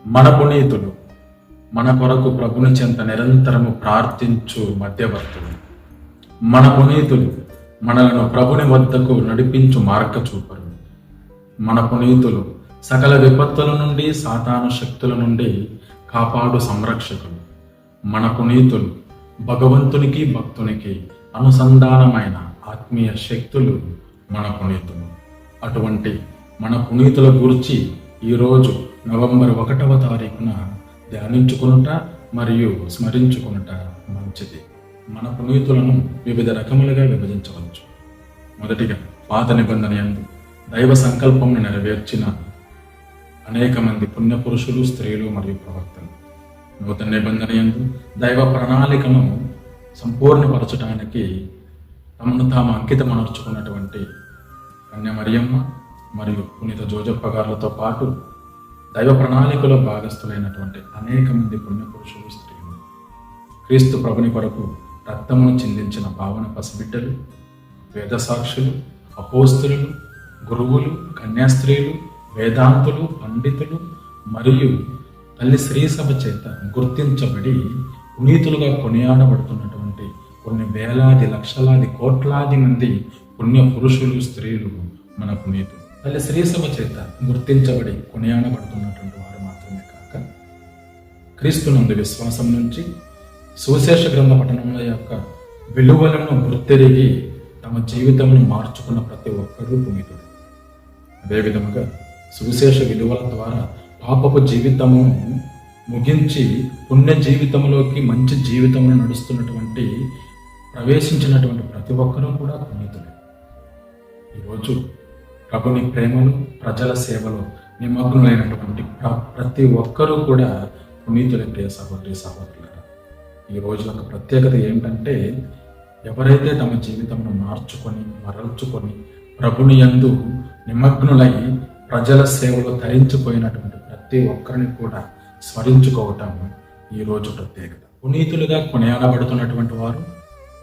మన పునీతులు మన కొరకు ప్రభుని చెంత నిరంతరము ప్రార్థించు మధ్యవర్తులు. మన పునీతులు మనలను ప్రభుని వద్దకు నడిపించు మార్గచూపరు. మన పునీతులు సకల విపత్తుల నుండి సాతాను శక్తుల నుండి కాపాడు సంరక్షకులు. మన పునీతులు భగవంతునికి భక్తునికి అనుసంధానమైన ఆత్మీయ శక్తులు మన పునీతులు. అటువంటి మన పునీతుల గురించి ఈరోజు నవంబర్ 1వ తారీఖున ధ్యానించుకునుట మరియు స్మరించుకునుట మంచిది. మన పునీతులను వివిధ రకములుగా విభజించవచ్చు. మొదటిగా పాత నిబంధన యందు దైవ సంకల్పంను నెరవేర్చిన అనేక మంది పుణ్యపురుషులు, స్త్రీలు మరియు ప్రవక్తలు. నూతన నిబంధన యందు దైవ ప్రణాళికను సంపూర్ణపరచడానికి తమను తాము అంకితమనర్చుకున్నటువంటి కన్య మరియమ్మ మరియు పునీత జోజప్ప గారులతో పాటు దైవ ప్రణాళికలో భాగస్థులైనటువంటి అనేక మంది పుణ్యపురుషులు, స్త్రీలు, క్రీస్తు ప్రభుని కొరకు రక్తమును చిందించిన పావన పసిబిడ్డలు, వేద సాక్షులు, అపోస్తులు, గురువులు, కన్యాస్త్రీలు, వేదాంతులు, పండితులు మరియు తల్లి శ్రీసభ చేత గుర్తించబడి పునీతులుగా కొనియాడబడుతున్నటువంటి కొన్ని వేలాది, లక్షలాది, కోట్లాది మంది పుణ్య పురుషులు, స్త్రీలు మన పునీతులు. తల్లి శ్రీసభ చేత గుర్తించబడి కొనియాడబడుతున్నటువంటి వారు మాత్రమే కాక, క్రీస్తునందు విశ్వాసం నుంచి సువిశేష గ్రంథ పఠనముల యొక్క విలువలను గుర్తెరిగి తమ జీవితమును మార్చుకున్న ప్రతి ఒక్కరూ పునీతుడు. అదేవిధముగా సువిశేష విలువల ద్వారా పాపపు జీవితమును ముగించి పుణ్య జీవితంలోకి మంచి జీవితమును నడుస్తున్నటువంటి ప్రవేశించినటువంటి ప్రతి ఒక్కరూ కూడా పునీతులే. ఈరోజు ప్రభుని ప్రేమలో, ప్రజల సేవలో నిమగ్నులైనటువంటి ప్రతి ఒక్కరూ కూడా పునీతుల ప్రియ సహోదరి సహోదరులారా. ఈ రోజు ఒక ప్రత్యేకత ఏంటంటే, ఎవరైతే తమ జీవితంను మార్చుకొని మరల్చుకొని ప్రభుని యందు నిమగ్నులై ప్రజల సేవలో ధరించిపోయినటువంటి ప్రతి ఒక్కరిని కూడా స్మరించుకోవటం ఈరోజు ప్రత్యేకత. పునీతులుగా కొనియాడబడుతున్నటువంటి వారు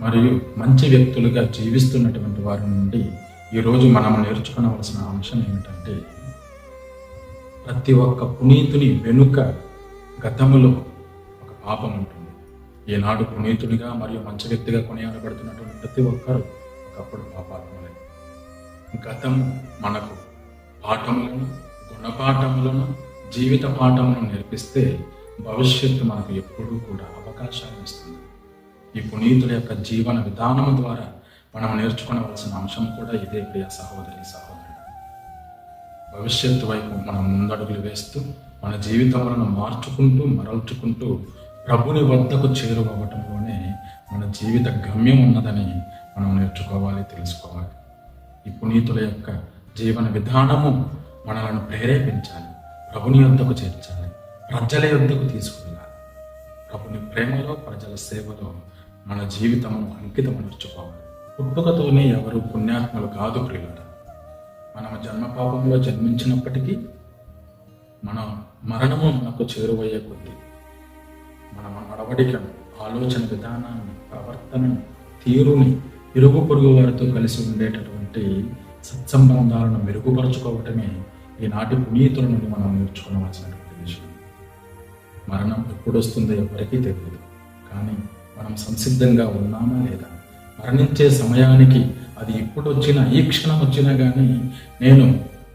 మరియు మంచి వ్యక్తులుగా జీవిస్తున్నటువంటి వారి నుండి ఈరోజు మనం నేర్చుకోవలసిన అంశం ఏమిటంటే, ప్రతి ఒక్క పునీతుని వెనుక గతములో ఒక పాపం ఉంటుంది. ఈనాడు పునీతుడిగా మరియు మంచి వ్యక్తిగా కొనియాడబడుతున్నటువంటి ప్రతి ఒక్కరు ఒకప్పుడు పాపాత్ములే. గతము మనకు పాఠములను, గుణపాఠములను, జీవిత పాఠములను నేర్పిస్తే భవిష్యత్తు మనకు ఎప్పుడూ కూడా అవకాశాన్ని ఇస్తుంది. ఈ పునీతుల యొక్క జీవన విధానము ద్వారా మనం నేర్చుకోవలసిన అంశం కూడా ఇదే ప్రియ సహోదరి సహోదరుడు. భవిష్యత్తు వైపు మనం ముందడుగులు వేస్తూ మన జీవితములను మార్చుకుంటూ మరల్చుకుంటూ ప్రభుని వద్దకు చేరువవ్వటంలోనే మన జీవిత గమ్యం ఉన్నదని మనం నేర్చుకోవాలి, తెలుసుకోవాలి. ఈ పునీతుల యొక్క జీవన విధానము మనలను ప్రేరేపించాలి, ప్రభుని వద్దకు చేర్చాలి, ప్రజల వద్దకు తీసుకువెళ్ళాలి. ప్రభుని ప్రేమలో, ప్రజల సేవలో మన జీవితమును అంకితమనర్చుకోవాలి. పుట్టుకతోనే ఎవరు పుణ్యాత్ములు కాదు ప్రియులారా. మనం జన్మపాపంలో జన్మించినప్పటికీ మన మరణము మనకు చేరువయ్యే కొద్దీ మన నడవడికను, ఆలోచన విధానాన్ని, ప్రవర్తనను, తీరుని ఇరుగు పొరుగు వారితో కలిసి ఉండేటటువంటి సత్సంబంధాలను మెరుగుపరుచుకోవటమే ఈనాటి పునీతుల నుండి మనం నేర్చుకోవలసినటువంటి విషయం. మరణం ఎప్పుడు వస్తుందో ఎవరికీ తెలియదు, కానీ మనం సంసిద్ధంగా ఉన్నామా లేదా? మరణించే అది ఇప్పుడు వచ్చినా, ఈ క్షణం వచ్చినా కానీ నేను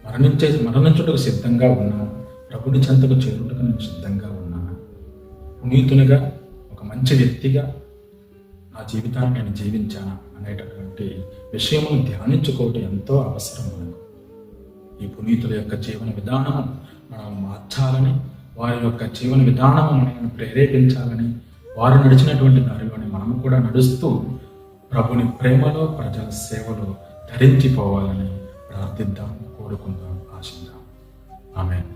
మరణించుటకు సిద్ధంగా ఉన్నాను, ప్రభుని చెంతకు చేరుటకు నేను సిద్ధంగా ఉన్నాను. పునీతునిగా, ఒక మంచి వ్యక్తిగా నా జీవితాన్ని నేను జీవించాను అనేటటువంటి విషయమును ధ్యానించుకోవటం ఎంతో అవసరం మనకు. ఈ పునీతుల యొక్క జీవన విధానం మనం మార్చాలని, వారి యొక్క జీవన విధానం మనల్ని ప్రేరేపించాలని, వారు నడిచినటువంటి దారిలోనే మనము కూడా నడుస్తూ ప్రభుని ప్రేమలో, ప్రజల సేవలో ధరించిపోవాలని ప్రార్థిద్దాం, కోరుకుందాం, ఆశిద్దాం. ఆమేన్.